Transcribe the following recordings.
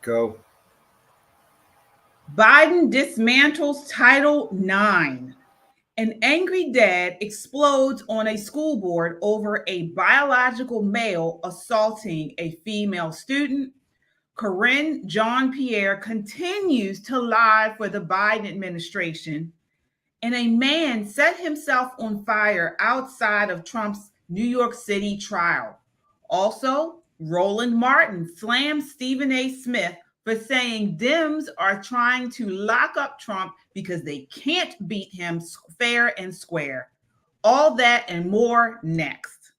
Go. Biden dismantles Title IX. An angry dad explodes on a school board over a biological male assaulting a female student. Karine Jean-Pierre continues to lie for the Biden administration. And a man set himself on fire outside of Trump's New York City trial. Also, Roland Martin slams Stephen A. Smith for saying Dems are trying to lock up Trump because they can't beat him fair and square. All that and more next.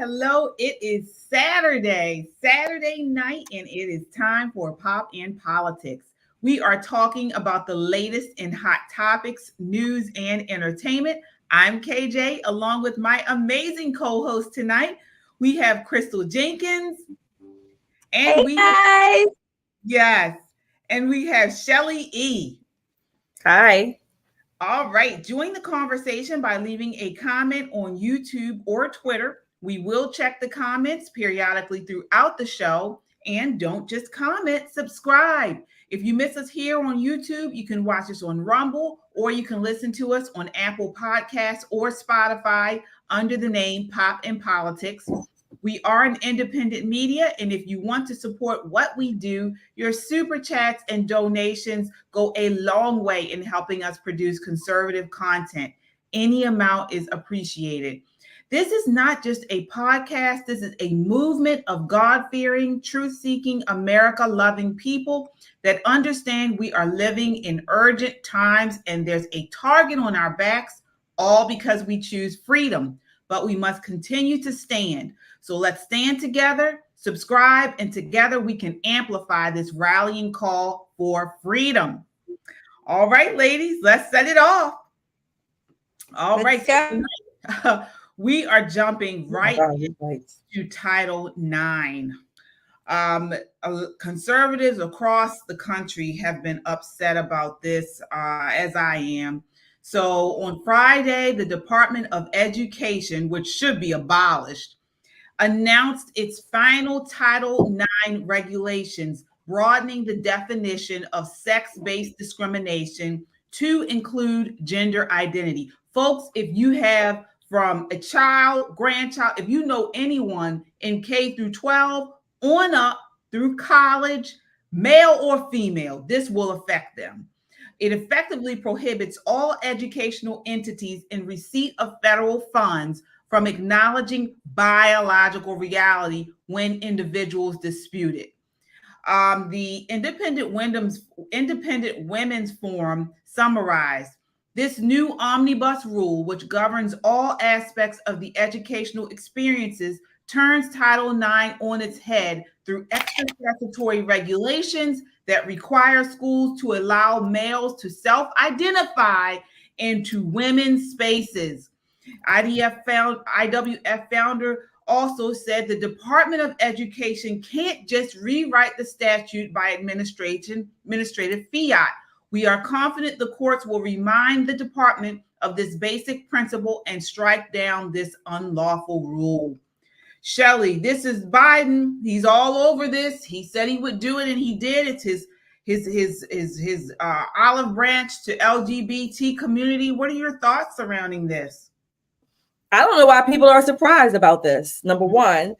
Hello. It is Saturday night, and it is time for Pop in Politics. We are talking about the latest in hot topics, news, and entertainment. I'm KJ, along with my amazing co-host tonight. We have Crystal Jenkins, and and we have Shelly E. Hi. All right, join the conversation by leaving a comment on YouTube or Twitter. We will check the comments periodically throughout the show. And don't just comment, subscribe. If you miss us here on YouTube, you can watch us on Rumble, or you can listen to us on Apple Podcasts or Spotify under the name Pop in Politics. We are an independent media, and if you want to support what we do, your super chats and donations go a long way in helping us produce conservative content. Any amount is appreciated. This is not just a podcast. This is a movement of God-fearing, truth-seeking, America-loving people that understand we are living in urgent times and there's a target on our backs, all because we choose freedom. But we must continue to stand. So let's stand together, subscribe, and together we can amplify this rallying call for freedom. All right, ladies, let's set it off. All right. We are jumping right to Title IX. Conservatives across the country have been upset about this, as I am. So on Friday, the Department of Education, which should be abolished, announced its final Title IX regulations, broadening the definition of sex-based discrimination to include gender identity. Folks, if you have from a child, grandchild, if you know anyone in K through 12 on up through college, male or female, this will affect them. It effectively prohibits all educational entities in receipt of federal funds from acknowledging biological reality when individuals dispute it. The Independent Women's Forum summarized this new omnibus rule, which governs all aspects of the educational experiences, turns Title IX on its head through extra statutory regulations that require schools to allow males to self-identify into women's spaces. IWF founder also said the Department of Education can't just rewrite the statute by administrative fiat. We are confident the courts will remind the department of this basic principle and strike down this unlawful rule. Shelley, this is Biden. He's all over this. He said he would do it, and he did. It's his olive branch to LGBT community. What are your thoughts surrounding this? I don't know why people are surprised about this. Number one.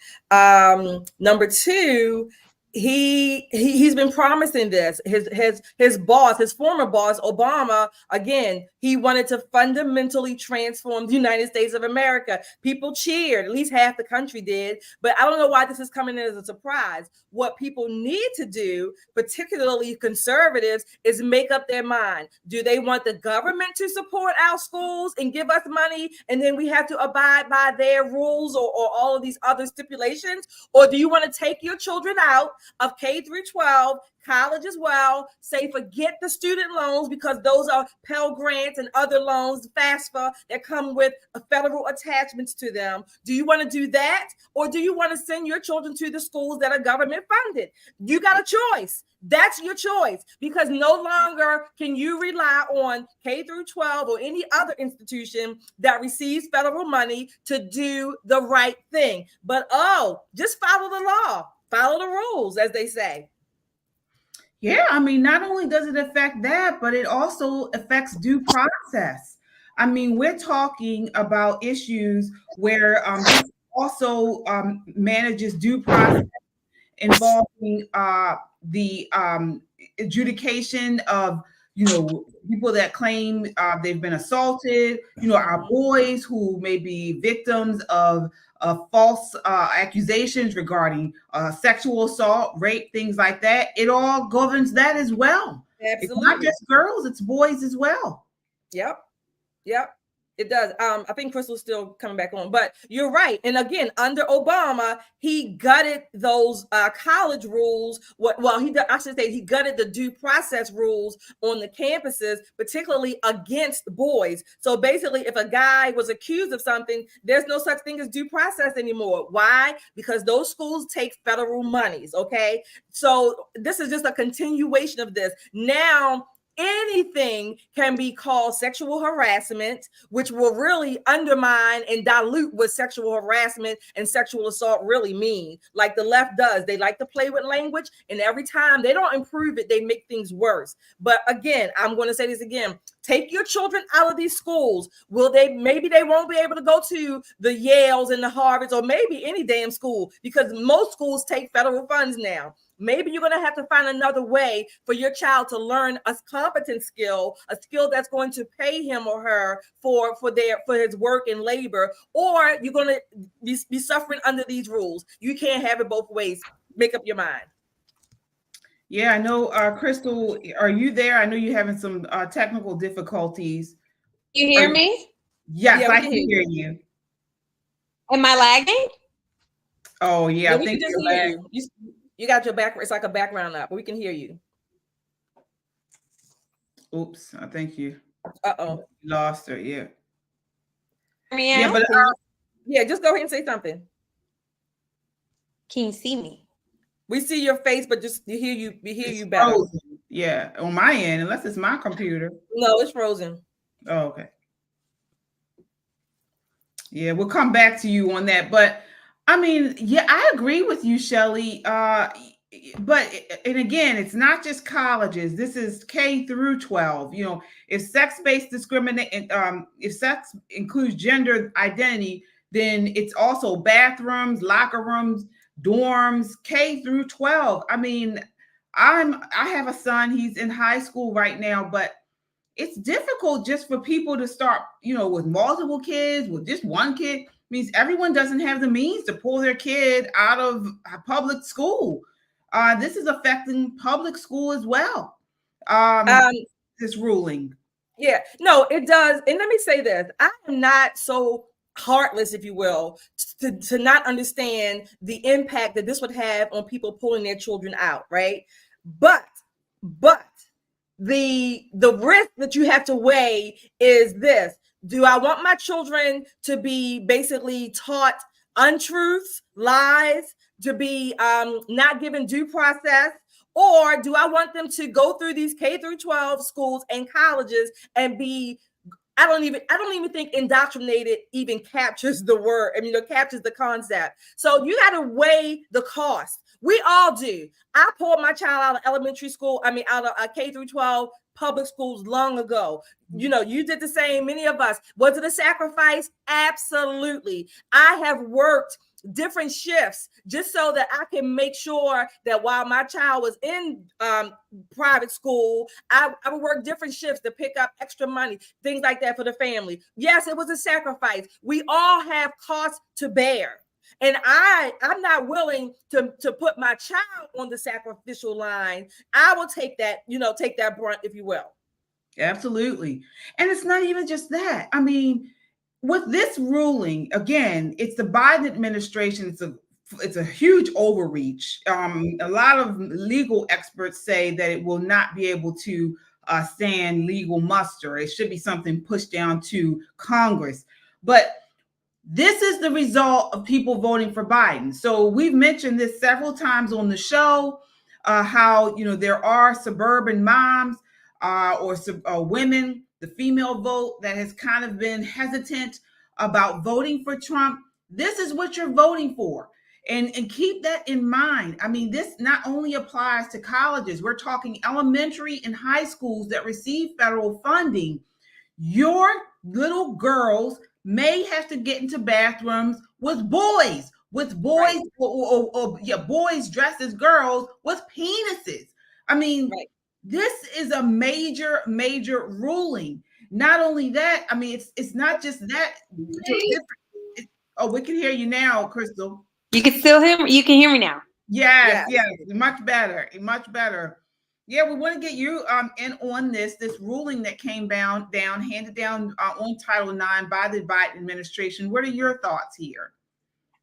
Number two, he's been promising this. His boss, his former boss, Obama, again, he wanted to fundamentally transform the United States of America. People cheered, at least half the country did, but I don't know why this is coming in as a surprise. What people need to do, particularly conservatives, is make up their mind. Do they want the government to support our schools and give us money, and then we have to abide by their rules or all of these other stipulations? Or do you want to take your children out, of K through 12, college as well. Say forget the student loans because those are Pell Grants and other loans, FAFSA, that come with federal attachments to them. Do you want to do that? Or do you want to send your children to the schools that are government funded? You got a choice. That's your choice, because no longer can you rely on K through 12 or any other institution that receives federal money to do the right thing. But just follow the law, follow the rules, as they say. Yeah, I mean, not only does it affect that, but it also affects due process. I mean, we're talking about issues where this also manages due process involving the adjudication of, people that claim they've been assaulted, our boys who may be victims of false accusations regarding sexual assault, rape, things like that. It all governs that as well. Absolutely. It's not just girls, it's boys as well. Yep. It does. I think Crystal's still coming back on, but you're right. And again, under Obama, he gutted those college rules. He gutted the due process rules on the campuses, particularly against boys. So basically, if a guy was accused of something, there's no such thing as due process anymore. Why? Because those schools take federal monies. Okay. So this is just a continuation of this. Now, anything can be called sexual harassment, which will really undermine and dilute what sexual harassment and sexual assault really mean. Like the left does. They like to play with language, and every time they don't improve it, they make things worse. But again, I'm going to say this again. Take your children out of these schools. Maybe they won't be able to go to the Yales and the Harvards, or maybe any damn school, because most schools take federal funds now. Maybe you're going to have to find another way for your child to learn a competent skill, a skill that's going to pay him or her for his work and labor, or you're going to be suffering under these rules. You can't have it both ways. Make up your mind. Yeah, I know. Crystal, are you there? I know you're having some technical difficulties. You hear me? Yes, yeah, I can hear you. Am I lagging? Oh, yeah. I think you're lagging. You got your back. It's like a background up, but we can hear you. Oops, I think you. Lost her. Yeah. Yeah, but just go ahead and say something. Can you see me? We see your face, but just we hear you better. Frozen. Yeah, on my end, unless it's my computer. No, it's frozen. Oh, okay. Yeah, we'll come back to you on that, but. I mean, yeah, I agree with you, Shelley. But again, it's not just colleges. This is K through 12. If sex-based discrimination, if sex includes gender identity, then it's also bathrooms, locker rooms, dorms, K through 12. I mean, I have a son. He's in high school right now, but it's difficult just for people to start, with multiple kids, with just one kid. Means everyone doesn't have the means to pull their kid out of public school. This is affecting public school as well. This ruling. Yeah, no, it does. And let me say this. I am not so heartless, if you will, to not understand the impact that this would have on people pulling their children out, right? But the risk that you have to weigh is this. Do I want my children to be basically taught untruths, lies, to be not given due process? Or do I want them to go through these K through 12 schools and colleges and be, I don't even think indoctrinated even captures the word. I mean, it captures the concept. So you got to weigh the cost. We all do. I pulled my child out of elementary school. Out of K through 12 public schools long ago. You did the same. Many of us. Was it a sacrifice? Absolutely. I have worked different shifts just so that I can make sure that while my child was in private school, I would work different shifts to pick up extra money, things like that for the family. Yes, it was a sacrifice. We all have costs to bear. And I'm not willing to put my child on the sacrificial line. I will take that brunt, if you will. Absolutely. And it's not even just that. I mean, with this ruling, again, it's the Biden administration. It's a it's a huge overreach. A lot of legal experts say that it will not be able to stand legal muster. It should be something pushed down to Congress. But this is the result of people voting for Biden. So we've mentioned this several times on the show, how, you know, there are suburban moms or women, the female vote, that has kind of been hesitant about voting for Trump. This is what you're voting for. And keep that in mind. I mean, this not only applies to colleges, we're talking elementary and high schools that receive federal funding. Your little girls may have to get into bathrooms with boys, right, or boys dressed as girls with penises. I mean, right, this is a major ruling. Not only that, I mean, it's not just that. Oh, we can hear you now, Crystal. You can still hear me. You can hear me now. Yes, much better. Yeah, we want to get you in on this ruling that came handed down on Title IX by the Biden administration. What are your thoughts here?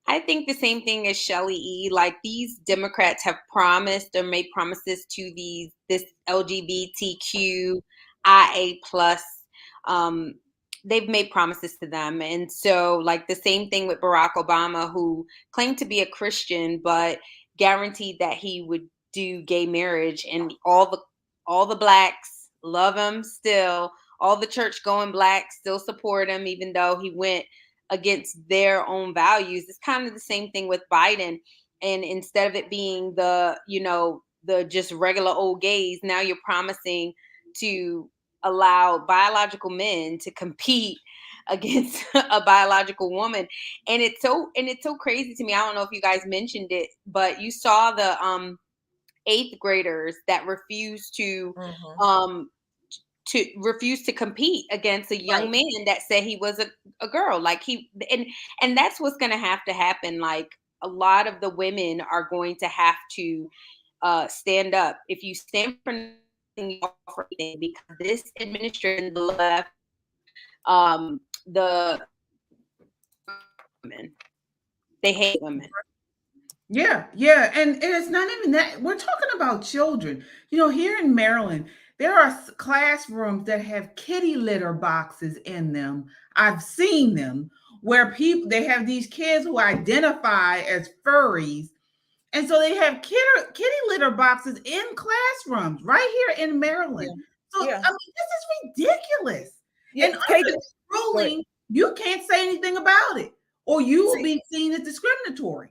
I think the same thing as Shelley E. Like, these Democrats have promised or made promises to this LGBTQIA plus. They've made promises to them. And so, like, the same thing with Barack Obama, who claimed to be a Christian, but guaranteed that he would do gay marriage, and all the blacks love him still. All the church going blacks still support him, even though he went against their own values. It's kind of the same thing with Biden. And instead of it being the just regular old gays, now you're promising to allow biological men to compete against a biological woman. And it's so crazy to me. I don't know if you guys mentioned it, but you saw the 8th graders that refused to compete against a young man that said he was a girl. Like, and that's what's going to have to happen. Like, a lot of the women are going to have to stand up. If you stand for nothing, you fall for anything, because this administration, the left, the women, they hate women. Yeah. And it's not even that. We're talking about children. You know, here in Maryland, there are classrooms that have kitty litter boxes in them. I've seen them where they have these kids who identify as furries. And so they have kitty litter boxes in classrooms right here in Maryland. Yeah. So, I mean, this is ridiculous. Yeah. And under this ruling, you can't say anything about it, or you will be seen as discriminatory.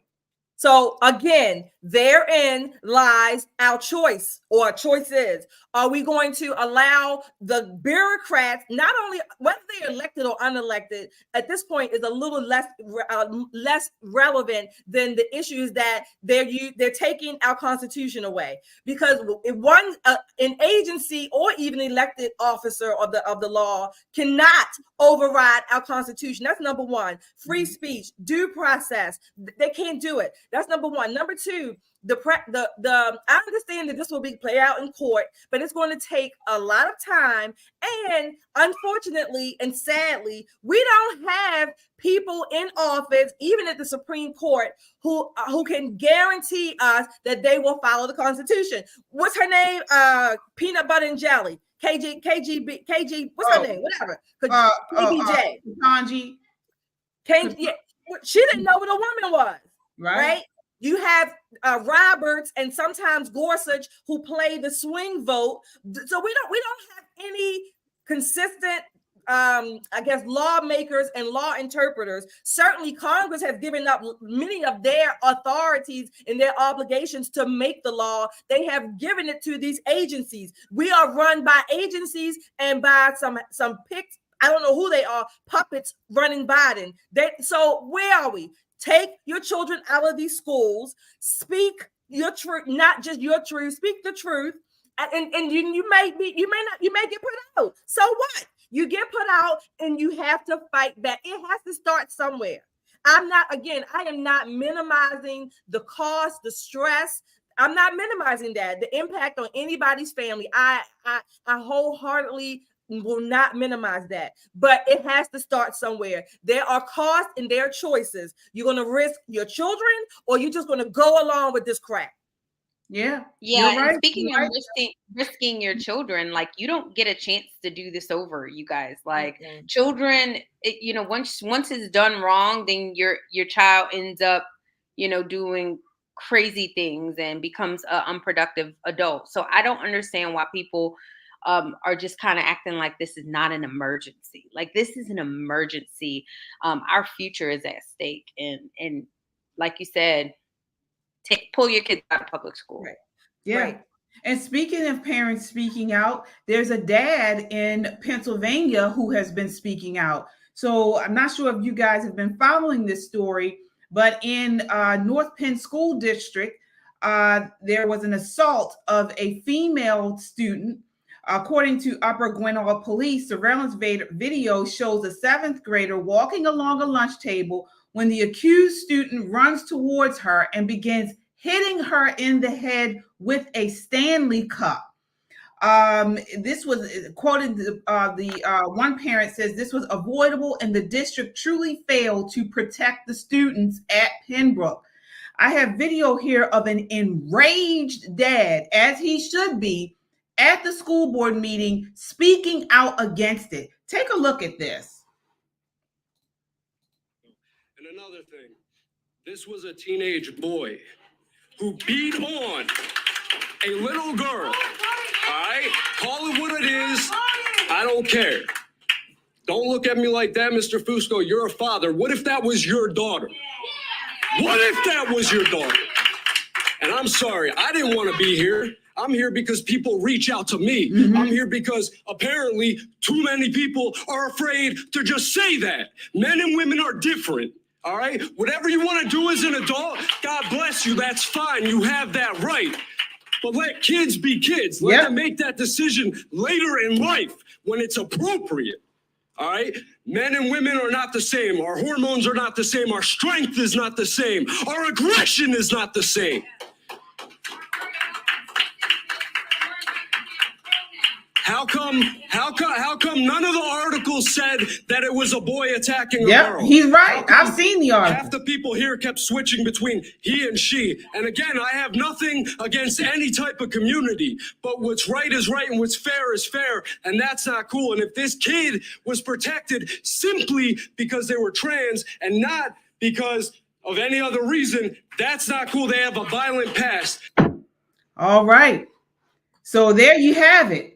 So again, therein lies our choice, or choices. Are we going to allow the bureaucrats, not only whether they're elected or unelected, at this point is a little less relevant than the issues that they're taking our Constitution away? Because if an agency or even elected officer of the law cannot override our Constitution. That's number one. Free speech, due process. They can't do it. That's number one. Number two, I understand that this will be played out in court, but it's going to take a lot of time. And unfortunately and sadly, we don't have people in office, even at the Supreme Court, who can guarantee us that they will follow the Constitution. What's her name? Peanut butter and jelly. KG. What's her name? Whatever. KBJ. Kanji. She didn't know what a woman was. Right? You have Roberts and sometimes Gorsuch who play the swing vote. So we don't have any consistent, lawmakers and law interpreters. Certainly Congress has given up many of their authorities and their obligations to make the law. They have given it to these agencies. We are run by agencies and by some picked, I don't know who they are, puppets running Biden. So where are we? Take your children out of these schools, speak your truth, not just your truth, speak the truth. And you may get put out. So what? You get put out and you have to fight back. It has to start somewhere. I am not minimizing the cost, the stress. I'm not minimizing that, the impact on anybody's family. I wholeheartedly will not minimize that, but it has to start somewhere. There are costs and there are choices. You're going to risk your children, or you're just going to go along with this crap. Yeah. Yeah, You're and right. speaking You're of right. risking your children, like you don't get a chance to do this over, you guys. Like Mm-mm. children, once it's done wrong, then your child ends up, doing crazy things and becomes an unproductive adult. So I don't understand why people are just kind of acting like this is not an emergency. Like this is an emergency. Our future is at stake, and like you said, pull your kids out of public school. Right. Yeah. Right. And speaking of parents speaking out, there's a dad in Pennsylvania who has been speaking out. So I'm not sure if you guys have been following this story, but in North Penn School District, there was an assault of a female student. According to Upper Gwinnett Police, surveillance video shows a seventh grader walking along a lunch table when the accused student runs towards her and begins hitting her in the head with a Stanley cup. This was quoted. The one parent says this was avoidable, and the district truly failed to protect the students at Pembroke. I have video here of an enraged dad, as he should be, at the school board meeting, speaking out against it. Take a look at this. And another thing, this was a teenage boy who beat on a little girl. All right? Call it what it is. I don't care. Don't look at me like that, Mr. Fusco. You're a father. What if that was your daughter? What if that was your daughter? And I'm sorry, I didn't want to be here. I'm here because people reach out to me. Mm-hmm. I'm here because apparently too many people are afraid to just say that. Men and women are different. All right? Whatever you want to do as an adult, God bless you. That's fine. You have that right. But let kids be kids. Let them make that decision later in life when it's appropriate. All right? Men and women are not the same. Our hormones are not the same. Our strength is not the same. Our aggression is not the same. How come none of the articles said that it was a boy attacking a girl? Yeah, he's right. I've seen the article. Half the people here kept switching between he and she. And again, I have nothing against any type of community, but what's right is right and what's fair is fair, and that's not cool. And if this kid was protected simply because they were trans and not because of any other reason, that's not cool. They have a violent past. All right. So there you have it.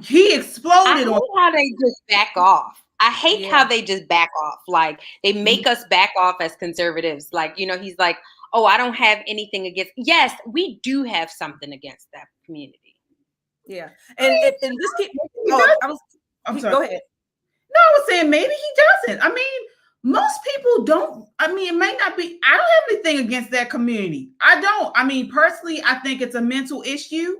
He exploded. I hate how they just back off. I hate how they just back off. Like they make us back off as conservatives. Like, he's like, oh, I don't have anything against. Yes, we do have something against that community. Yeah. And this kid, I'm sorry. Go ahead. No, I was saying maybe he doesn't. I mean, most people don't. I mean, it may not be. I don't have anything against that community. I don't. I mean, personally, I think it's a mental issue.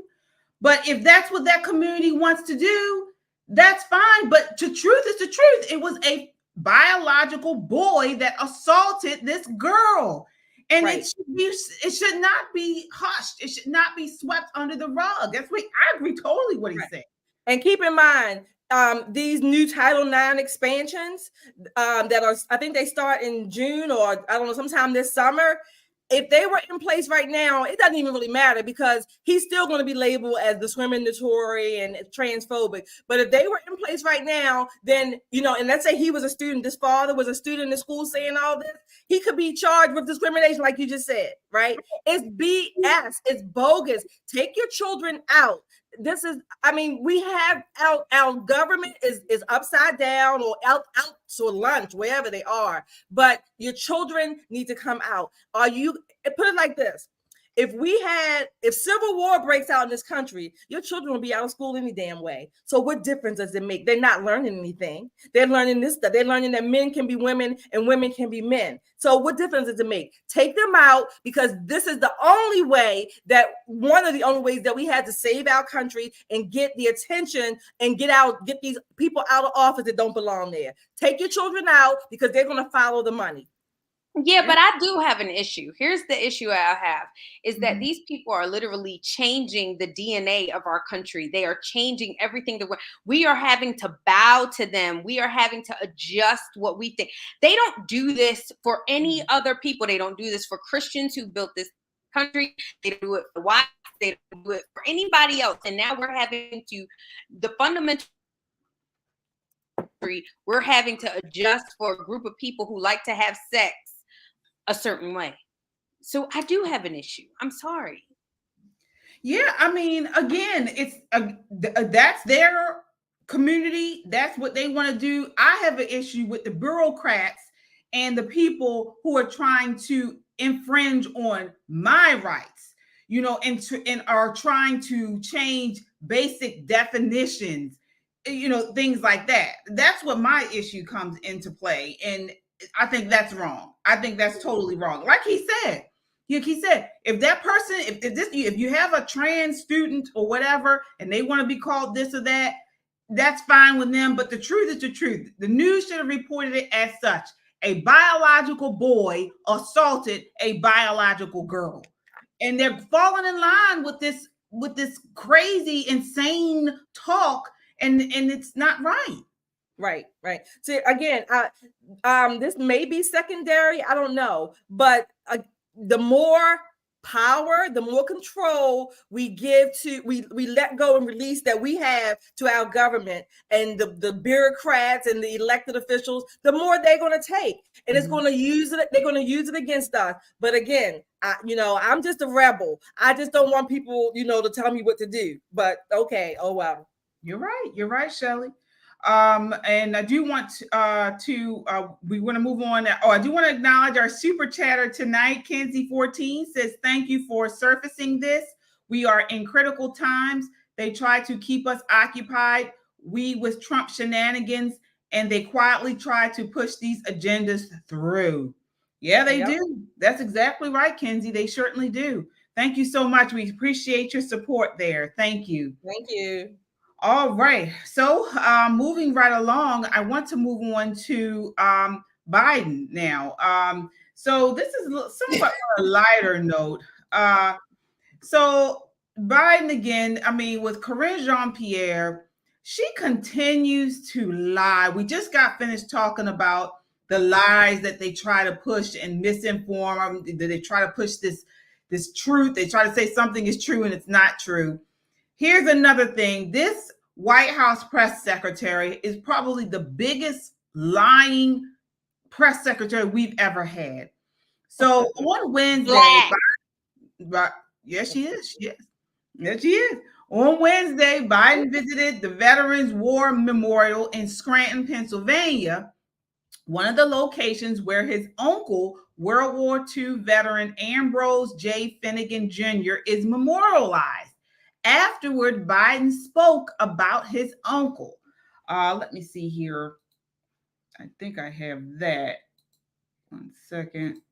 But if that's what that community wants to do, that's fine. But the truth is the truth. It was a biological boy that assaulted this girl. And it should not be hushed. It should not be swept under the rug. That's what I agree totally what he's saying. And keep in mind, these new Title IX expansions that are, I think they start in June or I don't know, sometime this summer. If they were in place right now, it doesn't even really matter because he's still going to be labeled as discriminatory and transphobic. But if they were in place right now, then, and let's say he was a student, this father was a student in school saying all this, he could be charged with discrimination like you just said, right? It's BS. It's bogus. Take your children out. This is, we have our government is upside down or out to lunch, wherever they are. But your children need to come out. Put it like this. If civil war breaks out in this country, your children will be out of school any damn way. So what difference does it make? They're not learning anything. They're learning this stuff. They're learning that men can be women and women can be men. So what difference does it make? Take them out because this is one of the only ways that we had to save our country and get the attention and get these people out of office that don't belong there. Take your children out because they're going to follow the money. Yeah, but I do have an issue. Here's the issue I have is that Mhm. these people are literally changing the DNA of our country. They are changing everything that we are having to bow to them. We are having to adjust what we think. They don't do this for any other people. They don't do this for Christians who built this country. They don't do it for whites. They don't do it for anybody else. And now we're having to the fundamental we're having to adjust for a group of people who like to have sex a certain way. So I do have an issue. I'm sorry. Yeah, I mean, again, it's that's their community. That's what they want to do. I have an issue with the bureaucrats and the people who are trying to infringe on my rights, and are trying to change basic definitions, things like that. That's what my issue comes into play, and I think that's wrong. I think that's totally wrong. Like he said, if that person, if you have a trans student or whatever, and they want to be called this or that, that's fine with them. But the truth is the truth. The news should have reported it as such. A biological boy assaulted a biological girl, and they're falling in line with this crazy, insane talk, and it's not right. Right. So again, this may be secondary. I don't know, but the more power, the more control we give to, we let go and release that we have to our government and the bureaucrats and the elected officials, the more they're going to take, and it's going to use it. They're going to use it against us. But again, I'm just a rebel. I just don't want people, to tell me what to do. But okay. Oh wow. You're right, Shelley. And I do want we want to move on. I do want to acknowledge our super chatter tonight. Kenzie14 says, thank you for surfacing this. We are in critical times. They try to keep us occupied. We with Trump shenanigans, and they quietly try to push these agendas through. Yeah, they do. That's exactly right, Kenzie. They certainly do. Thank you so much. We appreciate your support there. Thank you. Thank you. All right. So moving right along, I want to move on to Biden now. So this is somewhat on a lighter note. So Biden again, I mean, with Karine Jean-Pierre, she continues to lie. We just got finished talking about the lies that they try to push and misinform. That they try to push this truth. They try to say something is true and it's not true. Here's another thing. This White House press secretary is probably the biggest lying press secretary we've ever had. So on Wednesday, yes, she is. Yes, she is. On Wednesday, Biden visited the Veterans War Memorial in Scranton, Pennsylvania, one of the locations where his uncle, World War II veteran Ambrose J. Finnegan Jr., is memorialized. Afterward, Biden spoke about his uncle. Let me see here. I think I have that. 1 second.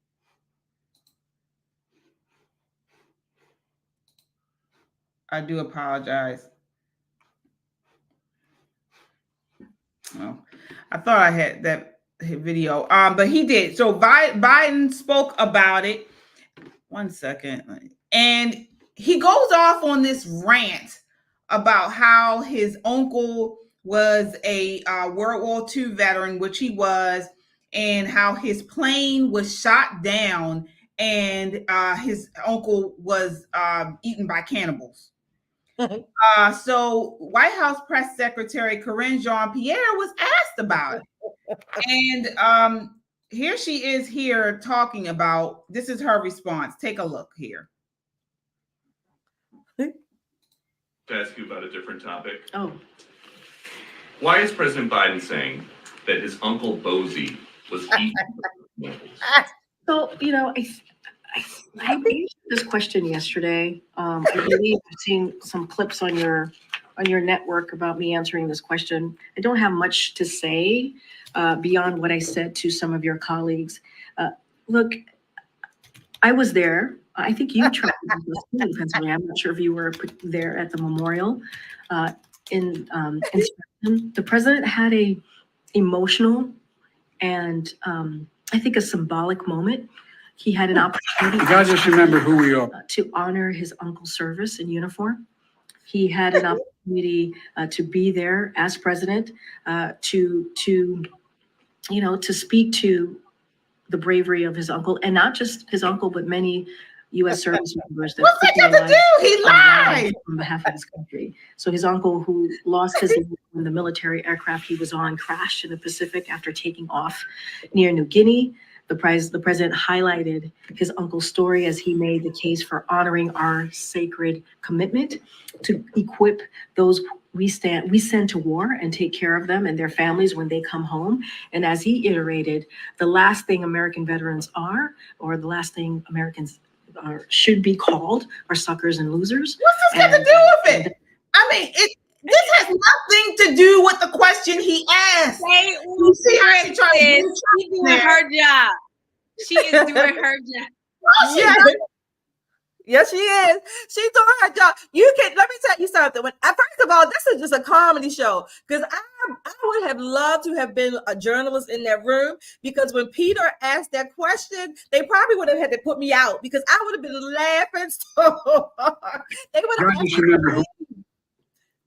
I do apologize. Oh, I thought I had that video, but he did. So Biden spoke about it. 1 second. And he goes off on this rant about how his uncle was a World War II veteran, which he was, and how his plane was shot down and his uncle was eaten by cannibals. So White House Press Secretary Karine Jean-Pierre was asked about it. And here she is here talking about, this is her response. Take a look here. To ask you about a different topic. Oh. Why is President Biden saying that his uncle Bosie was eaten? So, I think this question yesterday. I believe I've seen some clips on your network about me answering this question. I don't have much to say beyond what I said to some of your colleagues. Look, I was there. I think you traveled in Pennsylvania. I'm not sure if you were there at the memorial. In Scranton. The president had a emotional and I think, a symbolic moment. He had an opportunity. You guys just remember who we are. To honor his uncle's service in uniform. He had an opportunity to be there as president, to speak to the bravery of his uncle, and not just his uncle, but many U.S. service members. What's that got to do? He lied on behalf of his country. So his uncle, who lost his life when the military aircraft he was on crashed in the Pacific after taking off near New Guinea. The president highlighted his uncle's story as he made the case for honoring our sacred commitment to equip those we send to war and take care of them and their families when they come home. And as he iterated, the last thing American veterans are, or the last thing Americans should be called, are suckers and losers. What's this got to do with it? I mean, this has nothing to do with the question he asked. You see how she tried to she's doing her job. She is doing her job. Yes, she is. She's doing her job. Let me tell you something. First of all, this is just a comedy show, because I would have loved to have been a journalist in that room, because when Peter asked that question, they probably would have had to put me out, because I would have been laughing so hard. They would have.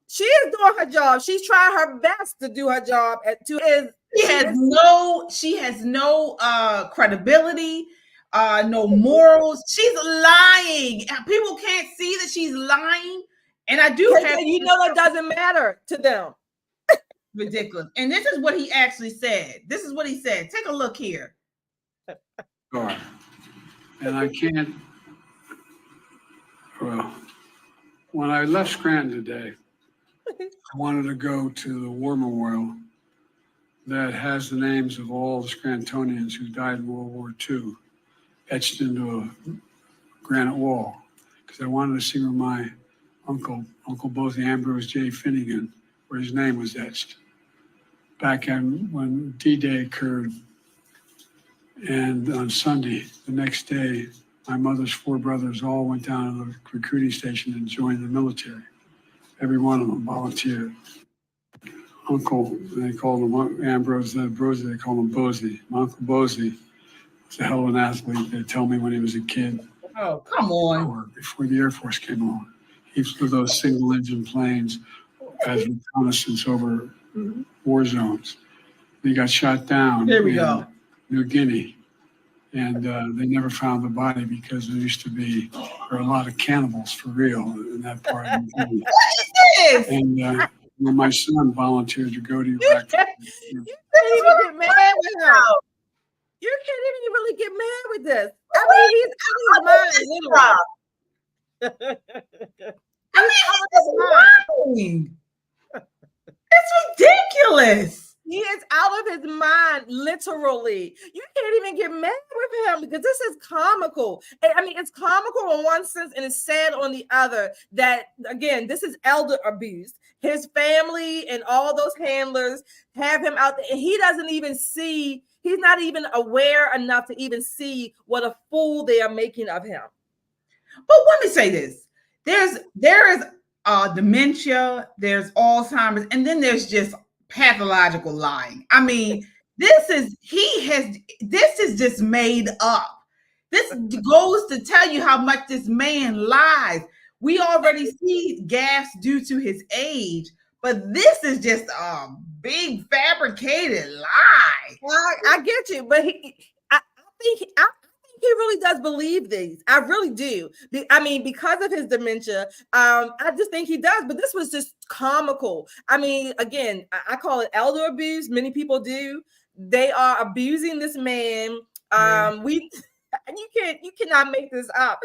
She is doing her job. She's trying her best to do her job. She has no credibility, no morals. She's lying. People can't see that she's lying. And I do have, that doesn't matter to them. Ridiculous. And this is what he actually said. This is what he said. Take a look here. And I can't. Well, when I left Scranton today, I wanted to go to the war memorial that has the names of all the Scrantonians who died in World War II etched into a granite wall, because I wanted to see where my Uncle Bothy Ambrose J. Finnegan, where his name was etched back when D-Day occurred. And on Sunday, the next day, my mother's 4 brothers all went down to the recruiting station and joined the military. Every one of them volunteered. Uncle, they called him Ambrose, they called him Bosey. My Uncle Bosey was a hell of an athlete. They tell me when he was a kid. Oh, come on. Before the Air Force came along. He flew those single-engine planes as reconnaissance over war zones. He got shot down in New Guinea. And they never found the body, because there were a lot of cannibals for real in that part of the country. And when my son volunteered to go to Iraq. You can't even get mad with him. You can't even really get mad with this. I mean, he's out of his mind. It's ridiculous. He is out of his mind, literally. You can't even get mad with him, because this is comical. And, I mean, it's comical in one sense and it's sad on the other, that, again, this is elder abuse. His family and all those handlers have him out there, and he doesn't even see, he's not even aware enough to even see what a fool they are making of him. But let me say this. There is dementia, there's Alzheimer's, and then there's just pathological lying. I mean, this is just made up. This goes to tell you how much this man lies. We already see gaffes due to his age, but this is just a big fabricated lie. I get you, but I think he really does believe these. I really do. I mean, because of his dementia, I just think he does. But this was just comical. I mean, again, I call it elder abuse. Many people do. They are abusing this man. You cannot make this up.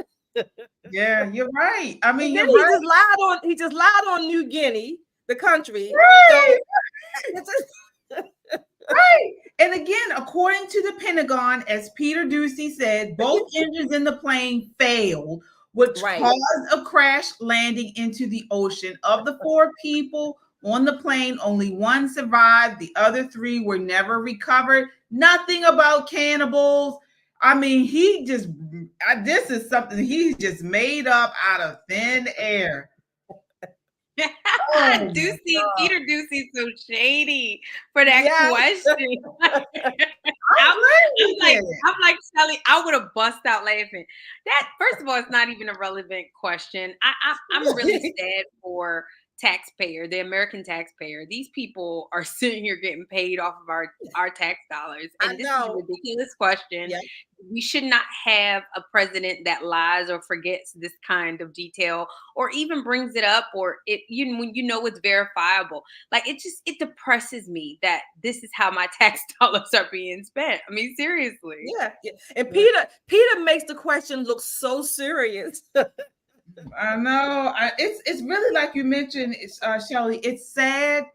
Yeah, you're right. I mean, he just lied on New Guinea, the country. Right. So, right. And again, according to the Pentagon, as Peter Ducey said, both engines in the plane failed, which caused a crash landing into the ocean. Of the 4 people on the plane, only 1 survived. The other 3 were never recovered. Nothing about cannibals. I mean, this is something he's just made up out of thin air. Peter Ducey's so shady for that question. I'm like Shelly. I would have bust out laughing. That first of all, it's not even a relevant question. I'm really sad for the American taxpayer. These people are sitting here getting paid off of our tax dollars, and this is a ridiculous question. Yeah. We should not have a president that lies or forgets this kind of detail, or even brings it up, or when it's verifiable. Like it depresses me that this is how my tax dollars are being spent. I mean, seriously. Yeah. And Peter makes the question look so serious. I know. It's really like you mentioned, Shelly. It's sad,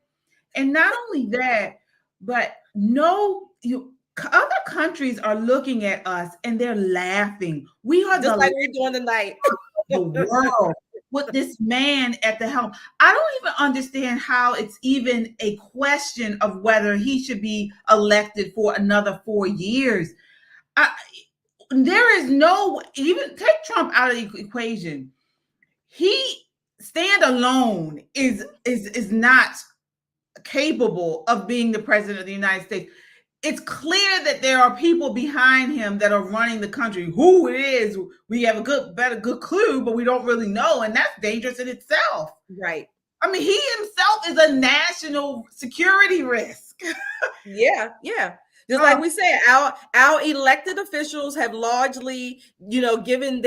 and not only that, but other countries are looking at us and they're laughing. We are just like we're doing tonight. The world with this man at the helm. I don't even understand how it's even a question of whether he should be elected for another 4 years. There is even take Trump out of the equation. He stand alone is not capable of being the president of the United States. It's clear that there are people behind him that are running the country. Who it is, we have a good clue, but we don't really know, and that's dangerous in itself. Right. I mean, he himself is a national security risk. Yeah. Just like we said, our elected officials have largely, given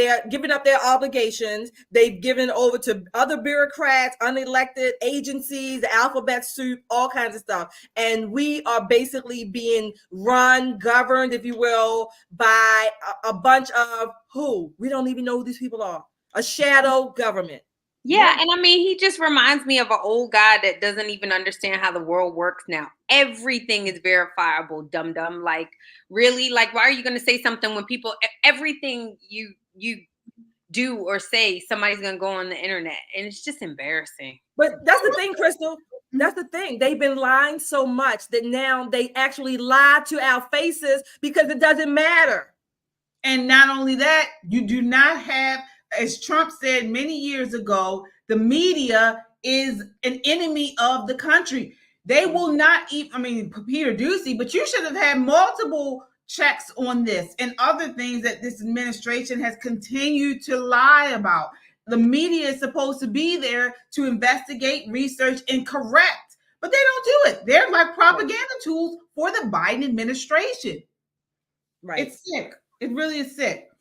up their obligations. They've given over to other bureaucrats, unelected agencies, alphabet soup, all kinds of stuff. And we are basically being governed, if you will, by a bunch of who? We don't even know who these people are. A shadow government. Yeah, and I mean, he just reminds me of an old guy that doesn't even understand how the world works now. Everything is verifiable, dum-dum. Like, really? Like, why are you going to say something when everything you do or say, somebody's going to go on the internet? And it's just embarrassing. But that's the thing, Crystal. That's the thing. They've been lying so much that now they actually lie to our faces because it doesn't matter. And not only that, you do not have, as Trump said many years ago, the media is an enemy of the country. They will not eat. I mean, Peter Doocy, but you should have had multiple checks on this and other things that this administration has continued to lie about. The media is supposed to be there to investigate, research, and correct, but they don't do it. They're like propaganda tools for the Biden administration. Right. It's sick. It really is sick.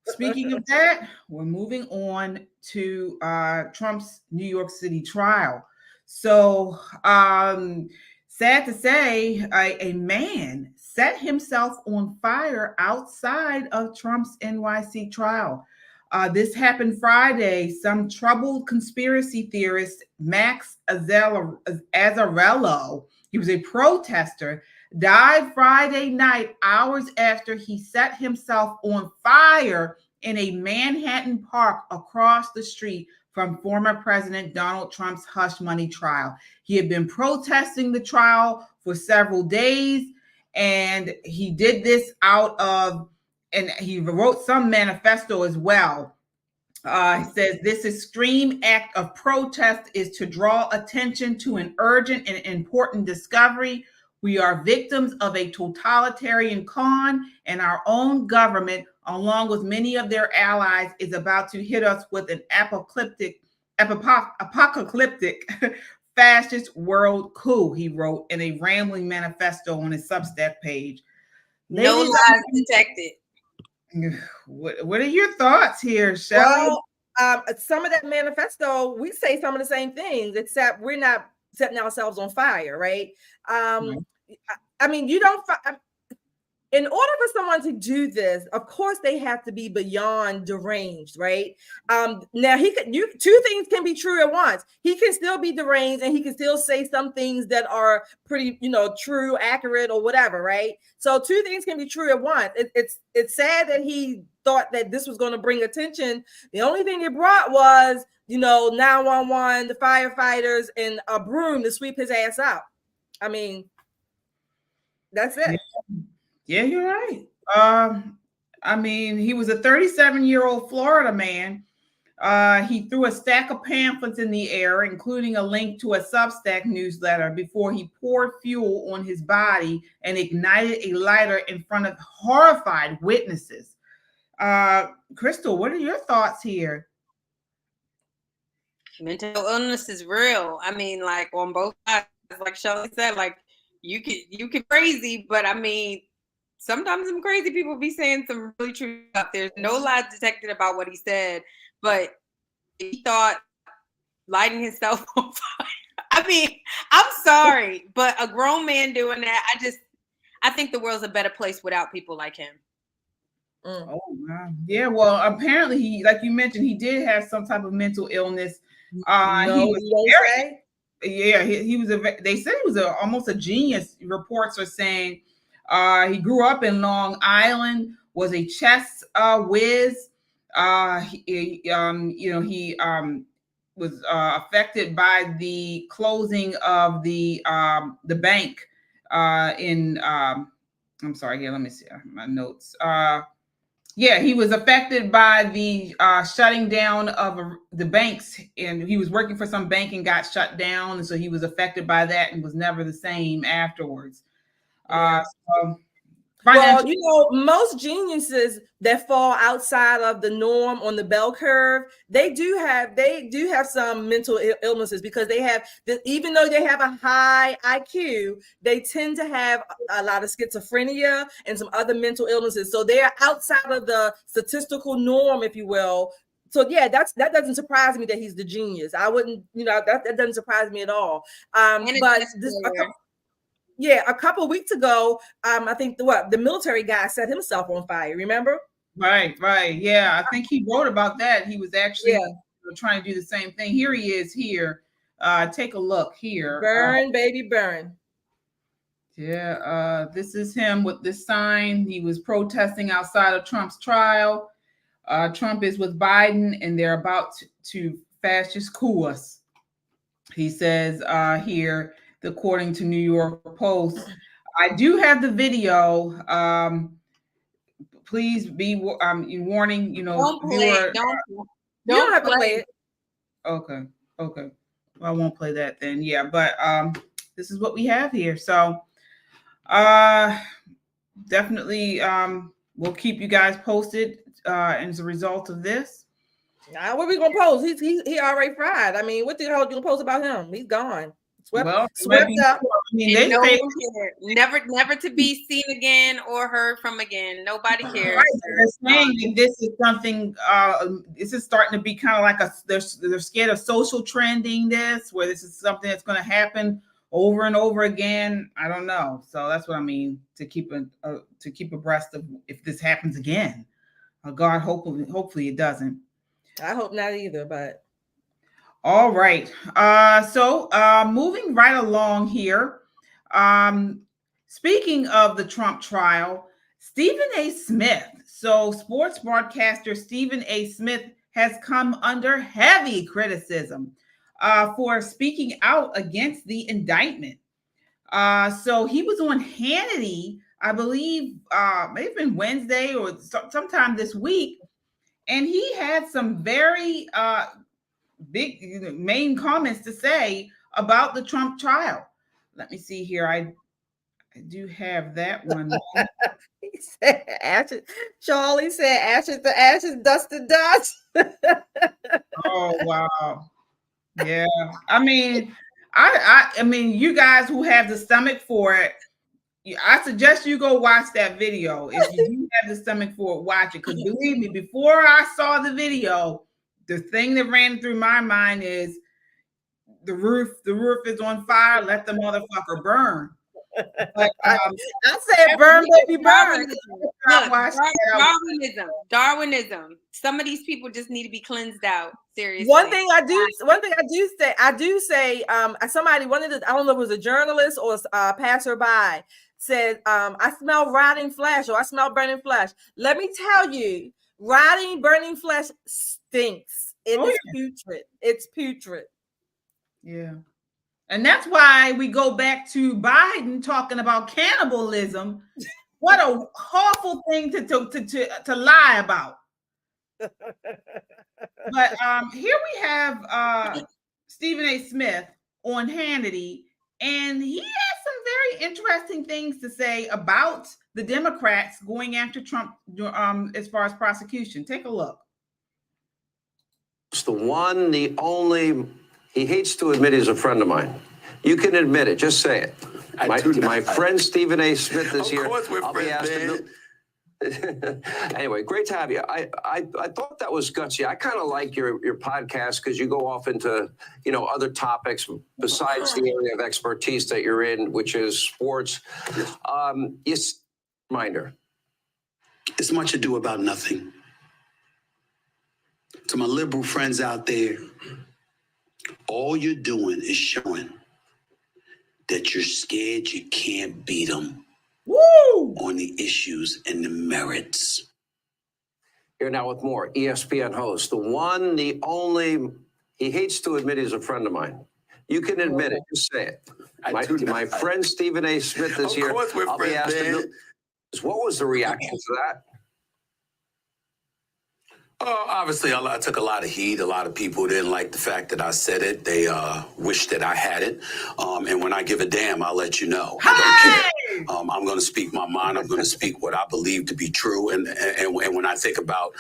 Speaking of that, we're moving on to Trump's New York City trial. So sad to say, a man set himself on fire outside of Trump's NYC trial. This happened Friday. Some troubled conspiracy theorist, Max Azzarello, he was a protester, died Friday night, hours after he set himself on fire in a Manhattan park across the street from former President Donald Trump's hush money trial. He had been protesting the trial for several days, and he did this and he wrote some manifesto as well. He says, this extreme act of protest is to draw attention to an urgent and important discovery. We are victims of a totalitarian con, and our own government, along with many of their allies, is about to hit us with an apocalyptic fascist world coup, he wrote in a rambling manifesto on his Substack page. No lies detected. What are your thoughts here, Shelley? Well, some of that manifesto, we say some of the same things, except we're not setting ourselves on fire, right? I mean, in order for someone to do this, of course, they have to be beyond deranged, right? Now, two things can be true at once. He can still be deranged, and he can still say some things that are pretty, true, accurate, or whatever, right? So two things can be true at once. It's sad that he thought that this was going to bring attention. The only thing it brought was, 911, the firefighters, and a broom to sweep his ass out. I mean, that's it. Yeah, you're right. I mean, he was a 37-year-old Florida man He threw a stack of pamphlets in the air, including a link to a Substack newsletter, before he poured fuel on his body and ignited a lighter in front of horrified witnesses. Crystal, what are your thoughts here? Mental illness is real. I mean, like on both sides, like Shelly said, like you can crazy, but I mean, sometimes some crazy people be saying some really true stuff. There's no lies detected about what he said, but he thought lighting himself on fire. I mean, I'm sorry, but a grown man doing that, I think the world's a better place without people like him. Oh, wow. Yeah, well, apparently he, like you mentioned, he did have some type of mental illness. He was he was they said he was almost a genius. Reports are saying he grew up in Long Island, was a chess whiz. He was affected by the closing of the bank in I'm sorry, here, let me see my notes. Yeah, he was affected by the shutting down of the banks, and he was working for some bank and got shut down, and so he was affected by that and was never the same afterwards. Well, you know, most geniuses that fall outside of the norm on the bell curve, they do have some mental illnesses, because they have, even though they have a high IQ, they tend to have a lot of schizophrenia and some other mental illnesses. So they are outside of the statistical norm, if you will. So yeah, that doesn't surprise me that he's the genius. I wouldn't, that doesn't surprise me at all. But a couple of weeks ago, I think the military guy set himself on fire. Remember? Right. Yeah, I think he wrote about that. He was actually trying to do the same thing. Here he is. Here, take a look here. Burn, baby, burn. Yeah, this is him with this sign. He was protesting outside of Trump's trial. Trump is with Biden, and they're about to fascist coup us. He says here, according to New York Post. I do have the video. Please be warning, Don't play it. Don't have to play it. Okay. Well, I won't play that then. Yeah, but this is what we have here. So definitely we'll keep you guys posted as a result of this. Now, what are we gonna post? He already fried. I mean, what the hell are you gonna post about him? He's gone. Swept up. I mean, they say never to be seen again or heard from again. Nobody cares. Right. They're saying that this is something. This is starting to be kind of like they're scared of social trending. Where this is something that's going to happen over and over again. I don't know. So that's what I mean, to keep abreast of if this happens again. God, hopefully it doesn't. I hope not either, but. All right. So moving right along here. Speaking of the Trump trial, Stephen A. Smith. So sports broadcaster Stephen A. Smith has come under heavy criticism for speaking out against the indictment. So he was on Hannity, I believe, maybe been Wednesday or sometime this week, and he had some very big main comments to say about the Trump trial. Let me see here. I do have that one. He said ashes. Charlie said ashes to ashes, dust to dust. Oh wow. Yeah. I mean, I mean, you guys who have the stomach for it, I suggest you go watch that video. If you do have the stomach for it, watch it. Because believe me, before I saw the video, the thing that ran through my mind is the roof is on fire. Let the motherfucker burn. But, I said burn, baby, burn. Darwinism. Some of these people just need to be cleansed out. Seriously. One thing I do say, somebody, I don't know if it was a journalist or a passerby, said, I smell rotting flesh, or I smell burning flesh. Let me tell you, rotting, burning flesh stinks. It is putrid. It's putrid. Yeah. And that's why we go back to Biden talking about cannibalism. What a awful thing to lie about. But here we have Stephen A. Smith on Hannity, and he has some very interesting things to say about the Democrats going after Trump as far as prosecution. Take a look. It's the one, the only. He hates to admit he's a friend of mine. You can admit it. Just say it. My friend Stephen A. Smith is here. Of course we're friends, man. Anyway, great to have you. I thought that was gutsy. I kind of like your podcast because you go off into, other topics besides the area of expertise that you're in, which is sports. Yes, reminder. It's much ado about nothing. To my liberal friends out there, all you're doing is showing that you're scared you can't beat them. Woo! On the issues and the merits. Here now with more ESPN host, the one, the only. He hates to admit he's a friend of mine. You can admit it. Just say it. My friend Stephen A. Smith is here. Of course we're friends, man. What was the reaction to that? Obviously, I took a lot of heat. A lot of people didn't like the fact that I said it. They wish that I had it. And when I give a damn, I'll let you know. I don't care. I'm going to speak my mind. I'm going to speak what I believe to be true. And when I think about